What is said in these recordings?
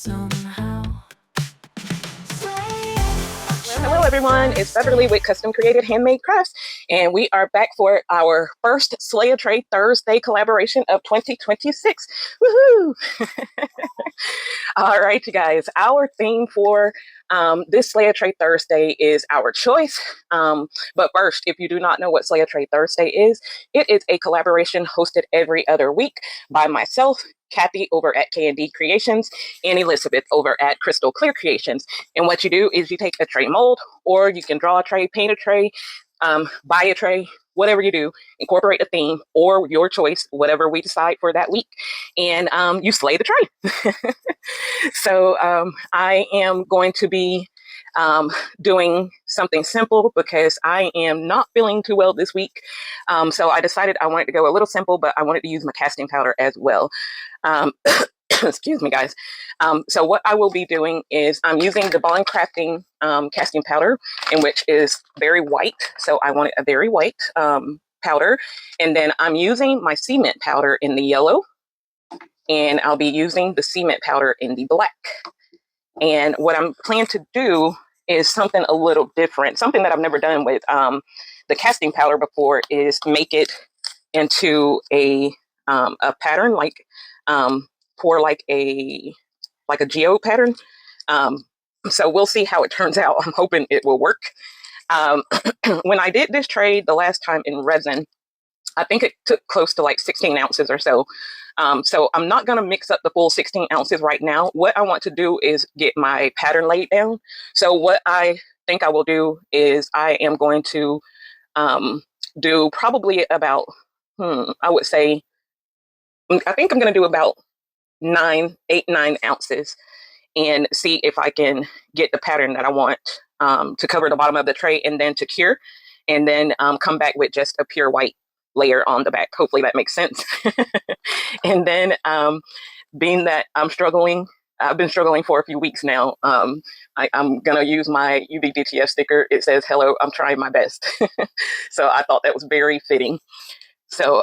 somehow. Hello everyone, it's Beverly with Custom Created Handmade Crafts, and we are back for our first Slay a Tray Thursday collaboration of 2026. Woohoo! All right, you guys, our theme for this Slay a Tray Thursday is our choice. But first, if you do not know what Slay a Tray Thursday is, it is a collaboration hosted every other week by myself, Kathy over at K&D Creations, and Elisabeth over at Crystal Clear Creations. And what you do is you take a tray mold, or you can draw a tray, paint a tray, buy a tray, whatever you do, incorporate a theme or your choice, whatever we decide for that week, and you slay the tray. So I am going to be doing something simple because I am not feeling too well this week. So I decided I wanted to go a little simple, but I wanted to use my casting powder as well. Excuse me, guys. So what I will be doing is I'm using the Bond Crafting casting powder, in which is very white. So I wanted a very white powder. And then I'm using my cement powder in the yellow, and I'll be using the cement powder in the black. And what I'm planning to do is something a little different, something that I've never done with the casting powder before, is make it into a pattern, like for like a geode pattern. So we'll see how it turns out. I'm hoping it will work. When I did this trade the last time in resin, I think it took close to like 16 ounces or so. So I'm not going to mix up the full 16 ounces right now. What I want to do is get my pattern laid down. So what I think I will do is I am going to do probably about, I would say, I think I'm going to do about 9 ounces and see if I can get the pattern that I want to cover the bottom of the tray and then to cure, and then come back with just a pure white layer on the back. Hopefully that makes sense. And then being that I've been struggling for a few weeks now. I'm going to use my UBDTF sticker. It says, "Hello, I'm trying my best." So I thought that was very fitting. So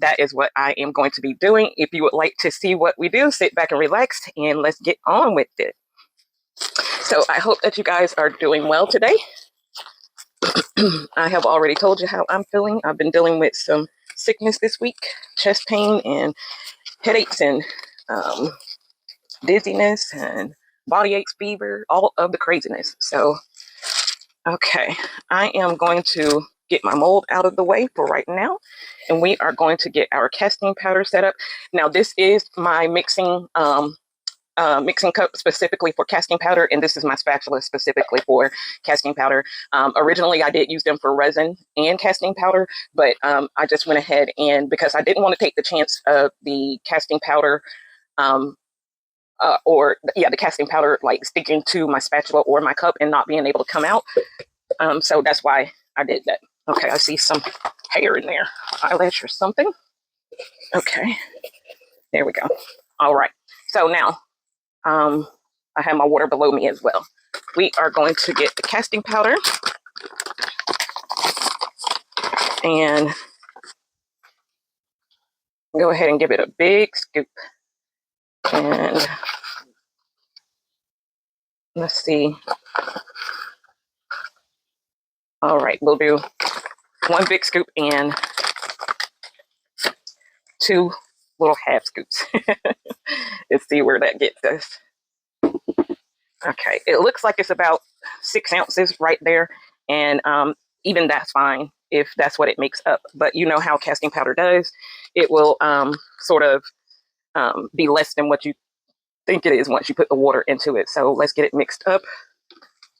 that is what I am going to be doing. If you would like to see what we do, sit back and relax, and let's get on with it. So I hope that you guys are doing well today. I have already told you how I'm feeling. I've been dealing with some sickness this week, chest pain and headaches and dizziness and body aches, fever, all of the craziness. So, okay, I am going to get my mold out of the way for right now, and we are going to get our casting powder set up. Now, this is my mixing cup specifically for casting powder, and this is my spatula specifically for casting powder. Originally, I did use them for resin and casting powder, but I just went ahead, and because I didn't want to take the chance of the casting powder the casting powder like sticking to my spatula or my cup and not being able to come out. So that's why I did that. Okay, I see some hair in there, eyelash or something. Okay, there we go. All right, so now I have my water below me as well. We are going to get the casting powder and go ahead and give it a big scoop. And let's see. All right, we'll do one big scoop and 2 little half scoops. Let's see where that gets us. Okay, it looks like it's about 6 ounces right there, and even that's fine if that's what it makes up. But you know how casting powder does; it will sort of be less than what you think it is once you put the water into it. So let's get it mixed up.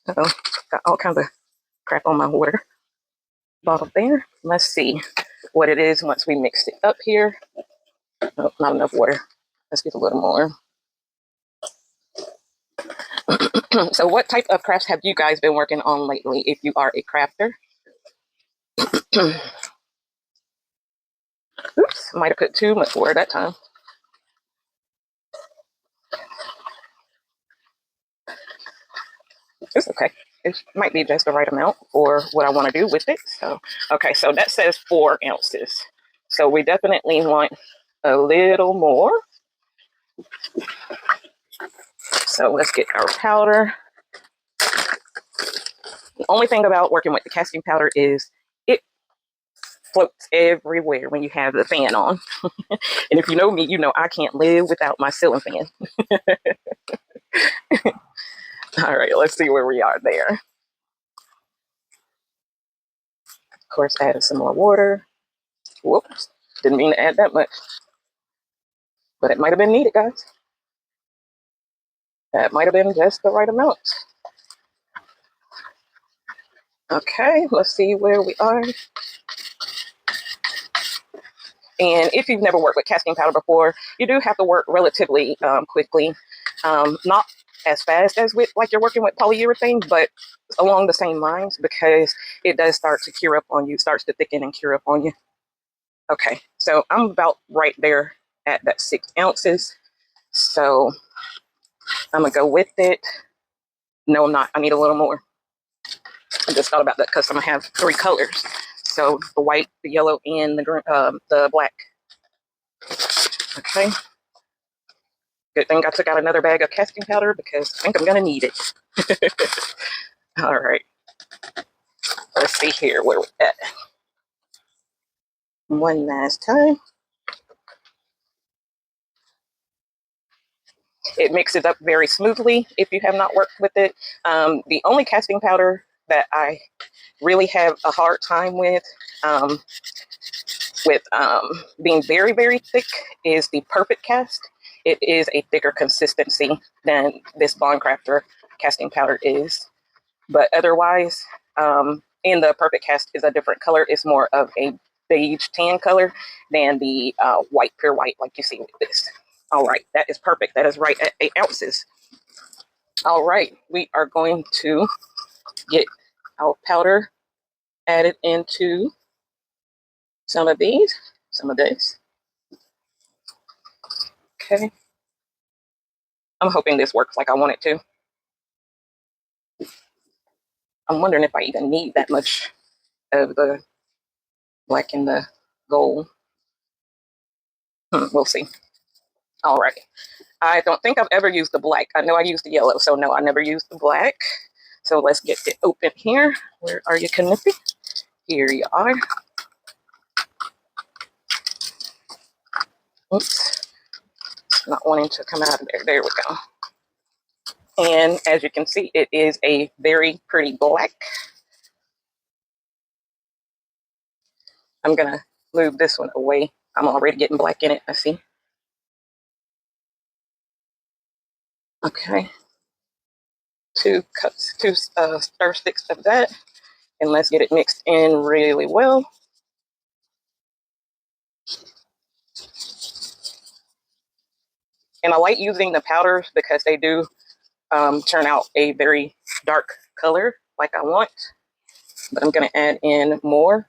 Uh-oh, got all kinds of crap on my water bottle there. Let's see what it is once we mix it up here. Oh, not enough water. Let's get a little more. So what type of crafts have you guys been working on lately if you are a crafter? Oops, might have put too much water that time. It's okay. It might be just the right amount for what I want to do with it. So, okay, so that says 4 ounces. So we definitely want a little more. So let's get our powder. The only thing about working with the casting powder is it floats everywhere when you have the fan on. And if you know me, you know I can't live without my ceiling fan. All right, let's see where we are there. Of course, add some more water. Whoops, didn't mean to add that much, but it might have been needed, guys. That might have been just the right amount. Okay, let's see where we are. And if you've never worked with casting powder before, you do have to work relatively quickly. Not as fast as with like you're working with polyurethane, but along the same lines, because it does start to cure up on you, starts to thicken and cure up on you. Okay, so I'm about right there at that 6 ounces. So I'm gonna go with it. No, I'm not. I need a little more. I just thought about that because I'm gonna have 3 colors. So the white, the yellow, and the green, the black. Okay. Good thing I took out another bag of casting powder because I think I'm gonna need it. All right. Let's see here where we're at. One last time. It mixes up very smoothly if you have not worked with it. The only casting powder that I really have a hard time with being very, very thick is the Perfect Cast. It is a thicker consistency than this Bond Crafter casting powder is. But otherwise, in the Perfect Cast is a different color. It's more of a beige tan color than the white, pure white like you see with this. All right, that is perfect. That is right at 8 ounces. All right, we are going to get our powder added into some of these, some of this. Okay. I'm hoping this works like I want it to. I'm wondering if I even need that much of the black and the gold. We'll see. All right. I don't think I've ever used the black. I know I used the yellow, so no, I never used the black. So let's get it open here. Where are you, Knippy? Here you are. Oops. Not wanting to come out of there. There we go. And as you can see, it is a very pretty black. I'm going to move this one away. I'm already getting black in it, I see. Okay. 2 cups, 2 stir sticks of that. And let's get it mixed in really well. And I like using the powders because they do turn out a very dark color like I want. But I'm going to add in more.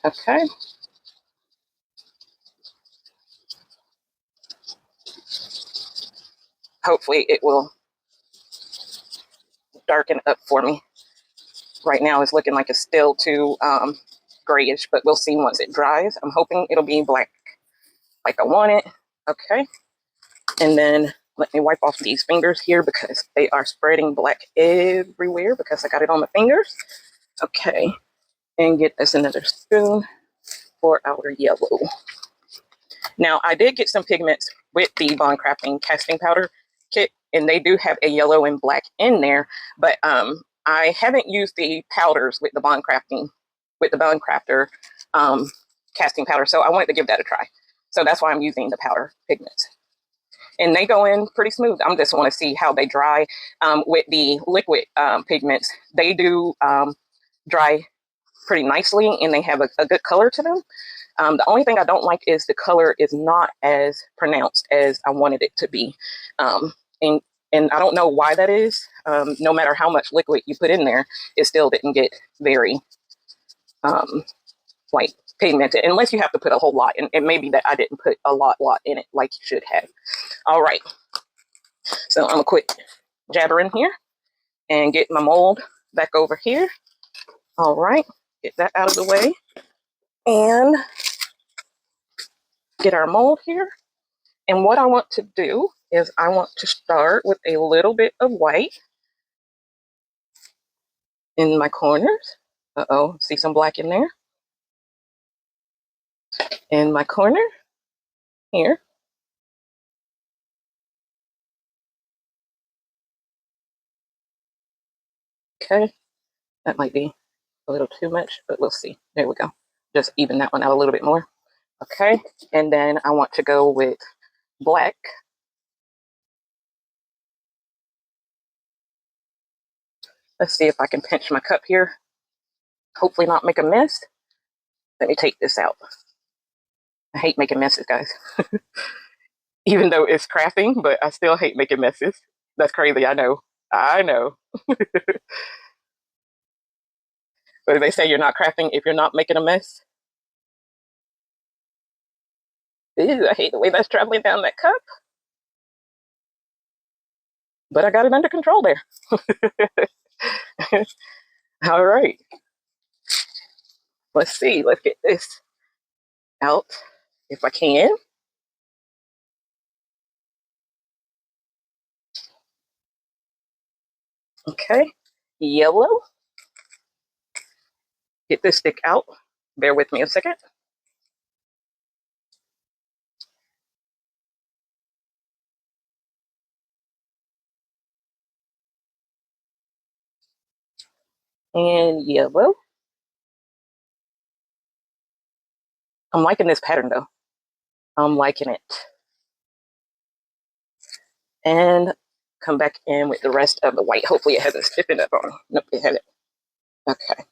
Okay. Hopefully it will darken up for me. Right now it's looking like it's still too grayish, but we'll see once it dries. I'm hoping it'll be black like I want it. Okay. And then let me wipe off these fingers here because they are spreading black everywhere because I got it on my fingers. Okay. And get us another spoon for our yellow. Now, I did get some pigments with the Bond Crafting casting powder kit, and they do have a yellow and black in there, but I haven't used the powders with the Bond Crafter casting powder, so I wanted to give that a try. So that's why I'm using the powder pigments. And they go in pretty smooth. I just want to see how they dry. With the liquid pigments, they do dry pretty nicely, and they have a good color to them. The only thing I don't like is the color is not as pronounced as I wanted it to be. And I don't know why that is. No matter how much liquid you put in there, it still didn't get very like pigmented, unless you have to put a whole lot. And it may be that I didn't put a lot in it like you should have. All right. So I'm going to quit jabbering here and get my mold back over here. All right. Get that out of the way. And get our mold here. And what I want to do is I want to start with a little bit of white in my corners. Uh-oh, see some black in there? In my corner here. Okay, that might be a little too much, but we'll see. There we go. Just even that one out a little bit more. Okay, and then I want to go with black. Let's see if I can pinch my cup here. Hopefully not make a mess. Let me take this out. I hate making messes, guys. Even though it's crafting, but I still hate making messes. That's crazy, I know. I know. But they say you're not crafting if you're not making a mess. Ew, I hate the way that's traveling down that cup. But I got it under control there. All right. Let's see. Let's get this out if I can. Okay. Yellow. Get this stick out. Bear with me a second. And yellow. I'm liking this pattern though. I'm liking it. And come back in with the rest of the white. Hopefully it hasn't stiffened up on. Nope, it hasn't. Okay.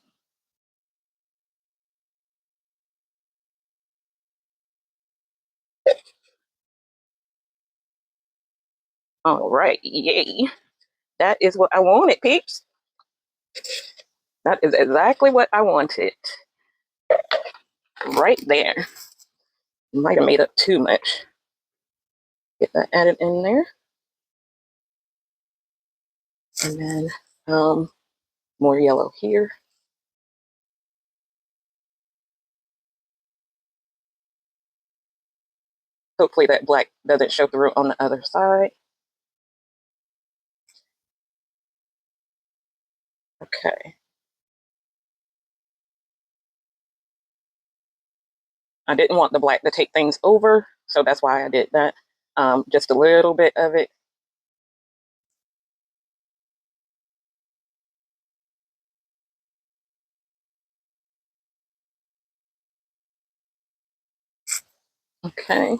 All right. Yay. That is what I wanted, peeps. That is exactly what I wanted. Right there. Might have made up too much. Get that added in there. And then more yellow here. Hopefully that black doesn't show through on the other side. Okay. I didn't want the black to take things over, so that's why I did that. Just a little bit of it. Okay.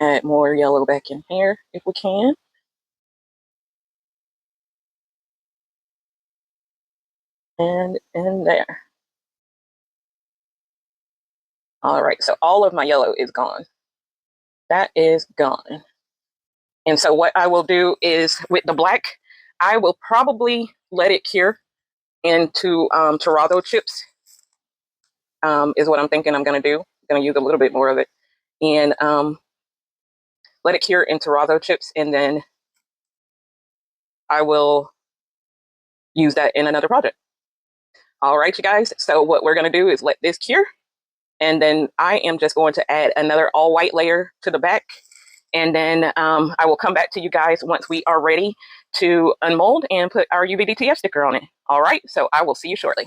Add more yellow back in here if we can. And in there. All right, so all of my yellow is gone. That is gone. And so what I will do is with the black, I will probably let it cure into terrazzo chips, is what I'm thinking I'm going to do. I'm going to use a little bit more of it. And let it cure in terrazzo chips, and then I will use that in another project. All right, you guys. So what we're going to do is let this cure, and then I am just going to add another all white layer to the back. And then I will come back to you guys once we are ready to unmold and put our UVDTF sticker on it. All right, so I will see you shortly.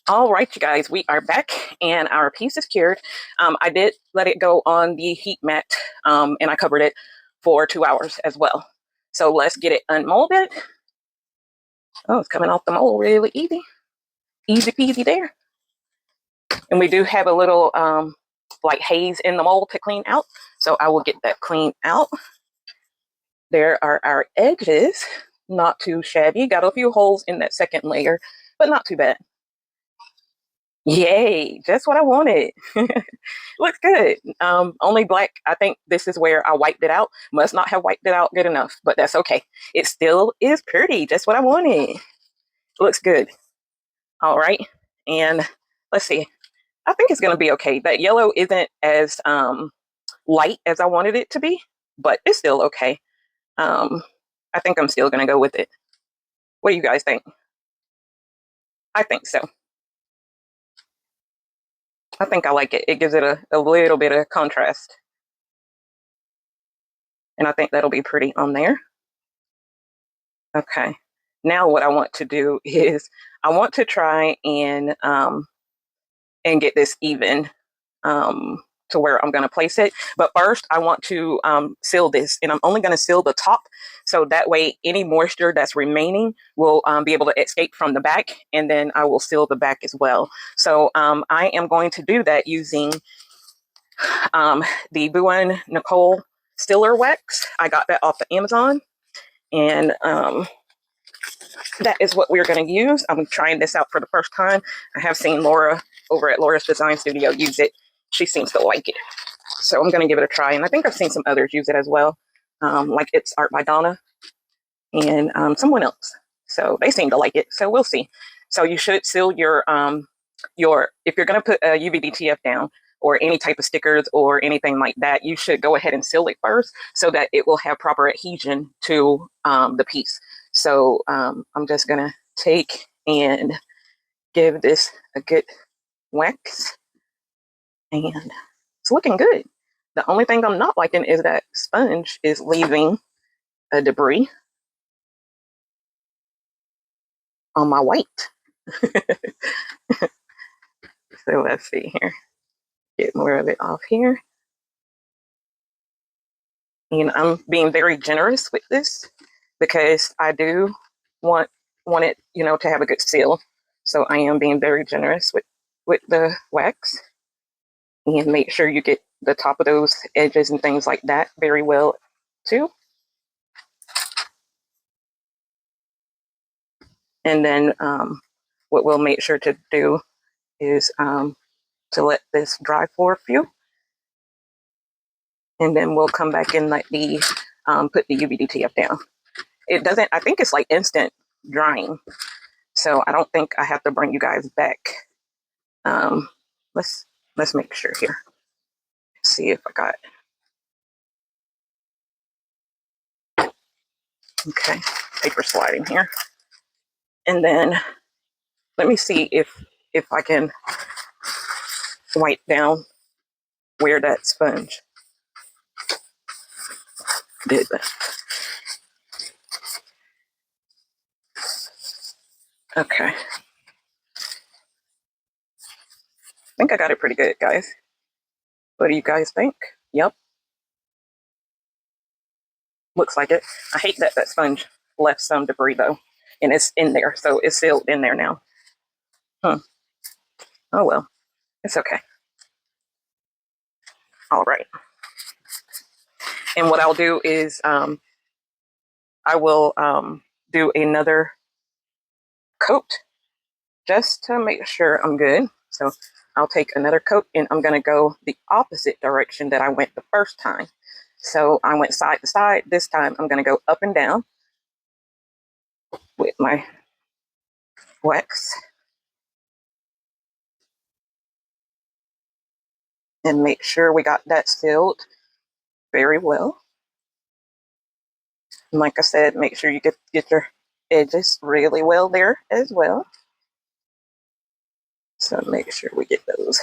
All right, you guys, we are back and our piece is cured. I did let it go on the heat mat and I covered it for 2 hours as well. So let's get it unmolded. Oh, it's coming off the mold really easy. Easy peasy there. And we do have a little like haze in the mold to clean out. So I will get that cleaned out. There are our edges. Not too shabby. Got a few holes in that second layer, but not too bad. Yay, just what I wanted. Looks good. Only black. I think this is where I wiped it out. Must not have wiped it out good enough, but that's okay. It still is pretty. Just what I wanted. Looks good. All right. And let's see. I think it's going to be okay. That yellow isn't as light as I wanted it to be, but it's still okay. I think I'm still going to go with it. What do you guys think? I think so. I think I like it. It gives it a little bit of contrast. And I think that'll be pretty on there. Okay. Now what I want to do is I want to try and get this even to where I'm going to place it. But first, I want to seal this, and I'm only going to seal the top, so that way any moisture that's remaining will be able to escape from the back, and then I will seal the back as well. So I am going to do that using the Buin Nicole Stiller wax. I got that off of Amazon, and that is what we're going to use. I'm trying this out for the first time. I have seen Laura over at Laura's Design Studio use it. She seems to like it. So I'm going to give it a try. And I think I've seen some others use it as well. Like It's Art by Donna and someone else. So they seem to like it. So we'll see. So you should seal if you're going to put a UVDTF down or any type of stickers or anything like that, you should go ahead and seal it first so that it will have proper adhesion to the piece. So I'm just going to take and give this a good wax, and it's looking good. The only thing I'm not liking is that sponge is leaving a debris on my white. So let's see here. Get more of it off here. And I'm being very generous with this because I do want it, to have a good seal. So I am being very generous with the wax, and make sure you get the top of those edges and things like that very well too. And then what we'll make sure to do is to let this dry for a few, and then we'll come back and let the put the UVDTF down. It doesn't. I think it's like instant drying, so I don't think I have to bring you guys back. Um, let's make sure here. See if I got it. Okay, paper sliding here, and then let me see if I can wipe down where that sponge did that. Okay, I think I got it pretty good, guys. What do you guys think? Yep, looks like it. I hate that that sponge left some debris though, and it's in there, so it's sealed in there now. Oh well, it's okay. All right. And what I'll do is I will do another coat just to make sure I'm good. So I'll take another coat, and I'm going to go the opposite direction that I went the first time. So I went side to side. This time I'm going to go up and down with my wax and make sure we got that sealed very well. And like I said, make sure you get your edges really well there as well. So make sure we get those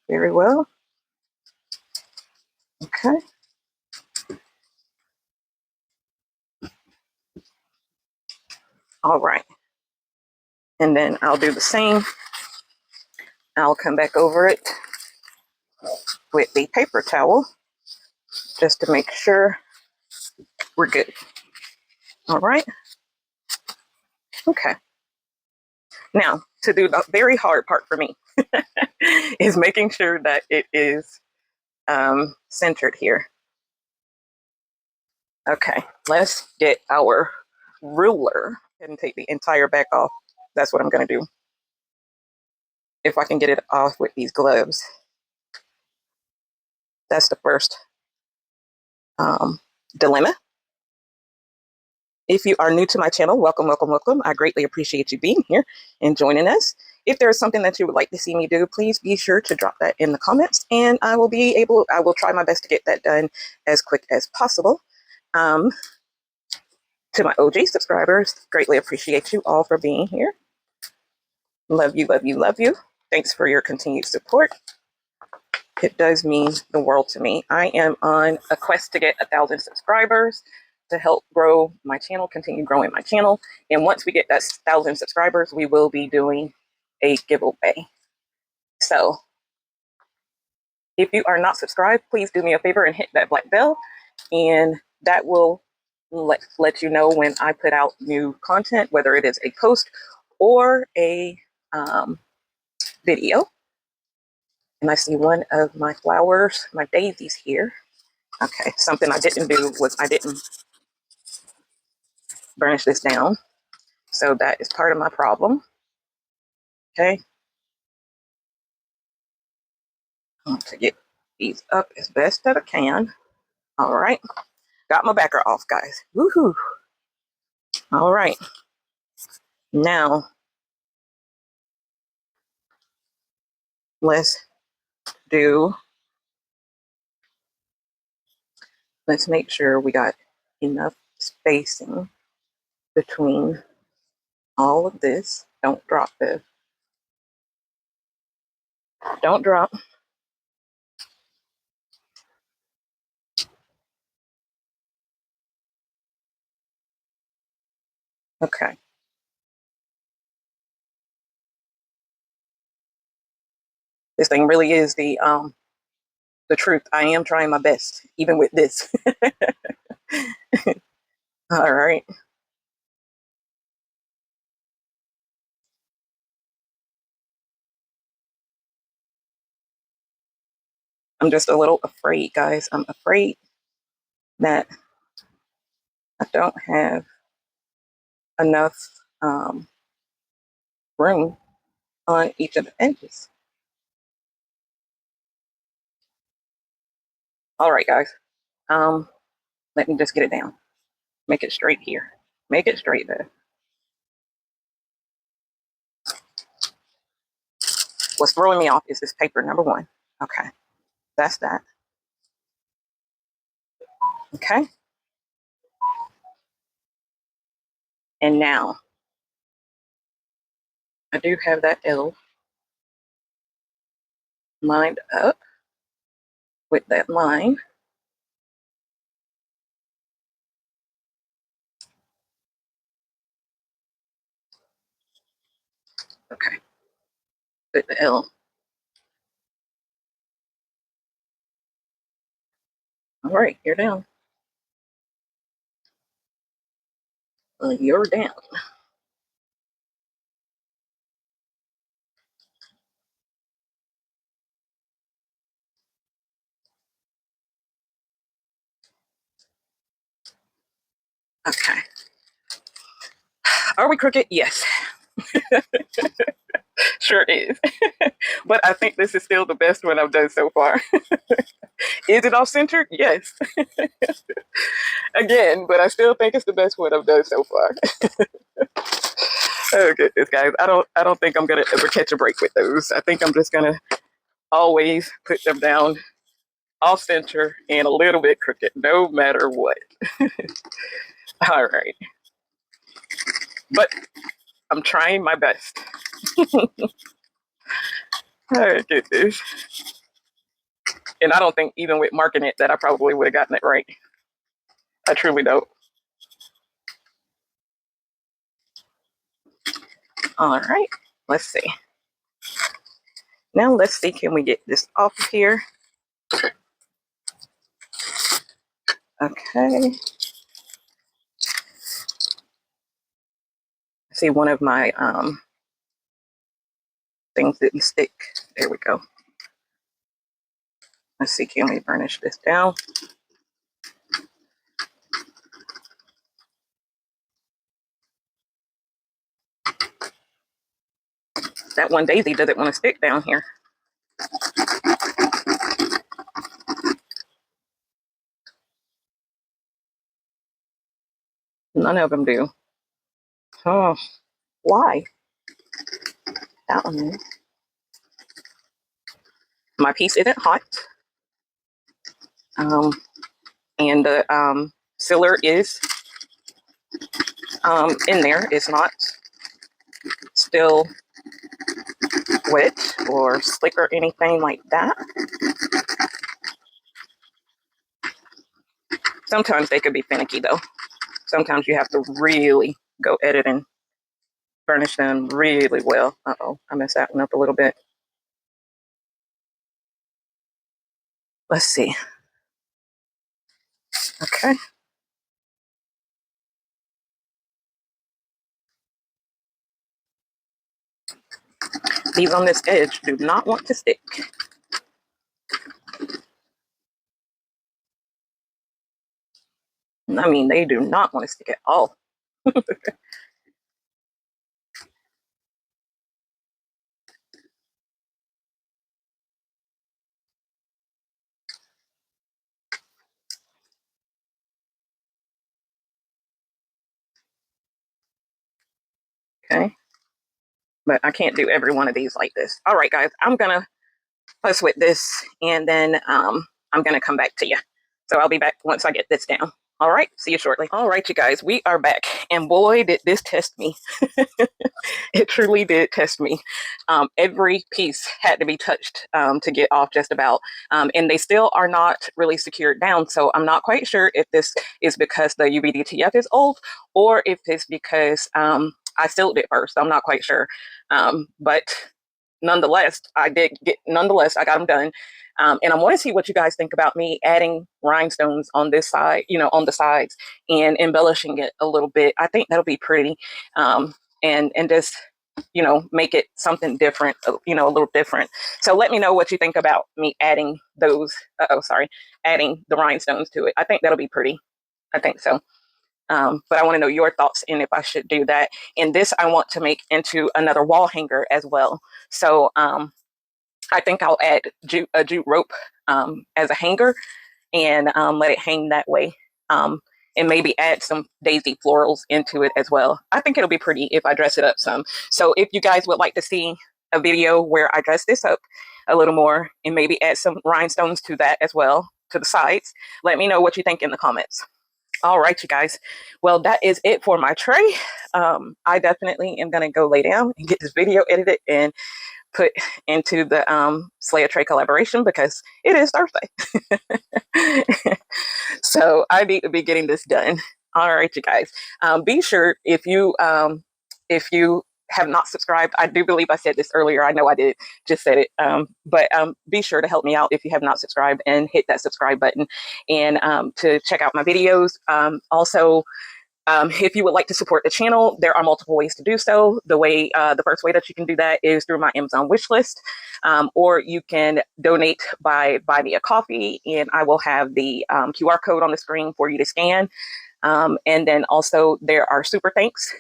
very well. Okay. All right. And then I'll do the same. I'll come back over it with the paper towel just to make sure we're good. All right. Okay. Now, to do the very hard part for me is making sure that it is centered here. Okay, let's get our ruler and take the entire back off. That's what I'm going to do. If I can get it off with these gloves. That's the first dilemma. If you are new to my channel, welcome, welcome, welcome. I greatly appreciate you being here and joining us. If there is something that you would like to see me do, please be sure to drop that in the comments, and I will try my best to get that done as quick as possible. To my OG subscribers, greatly appreciate you all for being here. Love you, love you, love you. Thanks for your continued support. It does mean the world to me. I am on a quest to get 1,000 subscribers to help grow my channel, continue growing my channel. And once we get that 1,000 subscribers, we will be doing a giveaway. So if you are not subscribed, please do me a favor and hit that black bell, and that will let you know when I put out new content, whether it is a post or a video. And I see one of my flowers, my daisies here. Okay, something I didn't do was I didn't burnish this down. So that is part of my problem. Okay. I want to get these up as best that I can. All right. Got my backer off, guys. Woohoo. All right. Now, let's make sure we got enough spacing between all of this. Don't drop this. Don't drop. Okay. This thing really is the truth. I am trying my best, even with this. All right. I'm just a little afraid, guys. I'm afraid that I don't have enough room on each of the edges. All right, guys. Let me just get it down. Make it straight here. Make it straight there. What's throwing me off is this paper, number one. Okay, that's that. Okay. And now, I do have that L lined up with that line. Okay. Put the L. All right, you're down. You're down. Okay. Are we crooked? Yes. Sure is. But I think this is still the best one I've done so far. Is it off center? Yes. Again, but I still think it's the best one I've done so far. Oh goodness, guys. I don't think I'm gonna ever catch a break with those. I think I'm just gonna always put them down off center and a little bit crooked, no matter what. All right. But I'm trying my best. Oh goodness. And I don't think even with marking it that I probably would have gotten it right. I truly don't. All right. Let's see. Now let's see, can we get this off of here? Okay. I see one of my things didn't stick. There we go. Let's see, can we burnish this down? That one daisy doesn't want to stick down here. None of them do. Oh, why? That one is. My piece isn't hot. And the sealer is in there. It's not still wet or slick or anything like that. Sometimes they could be finicky though. Sometimes you have to really go edit and burnish them really well. Uh-oh, I messed that one up a little bit. Let's see. Okay. These on this edge do not want to stick. I mean, they do not want to stick at all. Okay. But I can't do every one of these like this. All right, guys, I'm gonna fuss with this and then I'm gonna come back to you. So I'll be back once I get this down. All right, see you shortly. All right, you guys, we are back. And boy, did this test me. It truly did test me. Every piece had to be touched to get off just about. And they still are not really secured down. So I'm not quite sure if this is because the UVDTF is old or if it's because I sealed it first. I'm not quite sure. But nonetheless, I got them done. And I want to see what you guys think about me adding rhinestones on this side, on the sides and embellishing it a little bit. I think that'll be pretty. And just, make it something different, a little different. So let me know what you think about me adding adding the rhinestones to it. I think that'll be pretty. I think so. But I want to know your thoughts and if I should do that. And this I want to make into another wall hanger as well. So I think I'll add a jute rope as a hanger and let it hang that way. And maybe add some daisy florals into it as well. I think it'll be pretty if I dress it up some. So if you guys would like to see a video where I dress this up a little more and maybe add some rhinestones to that as well, to the sides, let me know what you think in the comments. All right, you guys. Well, that is it for my tray. I definitely am going to go lay down and get this video edited and put into the Slaya Tray collaboration because it is Thursday. So I need to be getting this done. All right, you guys. Be sure if you have not subscribed, I do believe I said this earlier. I know I did, just said it. But be sure to help me out if you have not subscribed and hit that subscribe button and to check out my videos. Also, if you would like to support the channel, there are multiple ways to do so. The first way that you can do that is through my Amazon wish list, or you can donate by buy me a coffee, and I will have the QR code on the screen for you to scan. And then also there are super thanks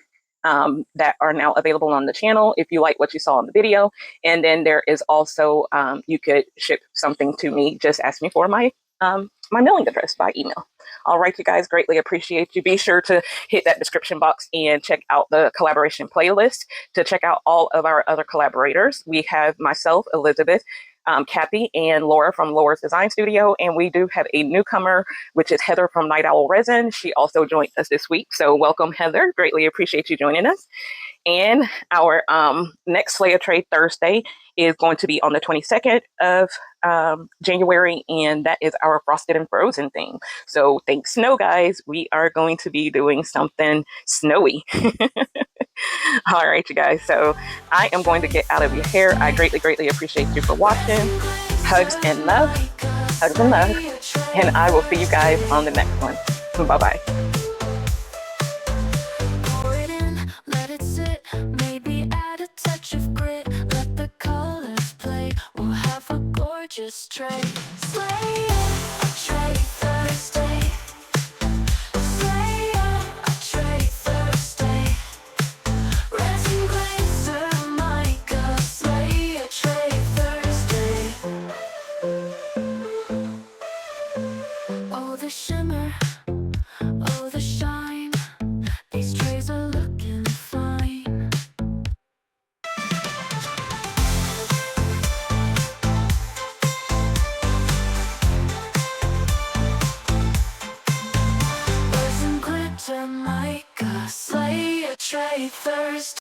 that are now available on the channel if you like what you saw in the video. And then there is also you could ship something to me. Just ask me for my mailing address by email. All right, you guys, greatly appreciate you. Be sure to hit that description box and check out the collaboration playlist to check out all of our other collaborators. We have myself, Elisabeth, Kathy, and Laura from Laura's Design Studio. And we do have a newcomer, which is Heather from Night Owl Resin. She also joined us this week. So welcome, Heather. Greatly appreciate you joining us. And our next Slaya Trade Thursday is going to be on the 22nd of January, and that is our Frosted and Frozen theme. So thanks, snow guys. We are going to be doing something snowy. All right, you guys. So I am going to get out of your hair. I greatly, greatly appreciate you for watching. Hugs and love. Hugs and love. And I will see you guys on the next one. Bye-bye. Just tray, slay a tray Thursday. Slay a tray Thursday. Resin glazer mica. Slay a tray Thursday. Oh, the shimmer, oh, the shine. These trays are looking fine. Mica, slay a tray Thursday.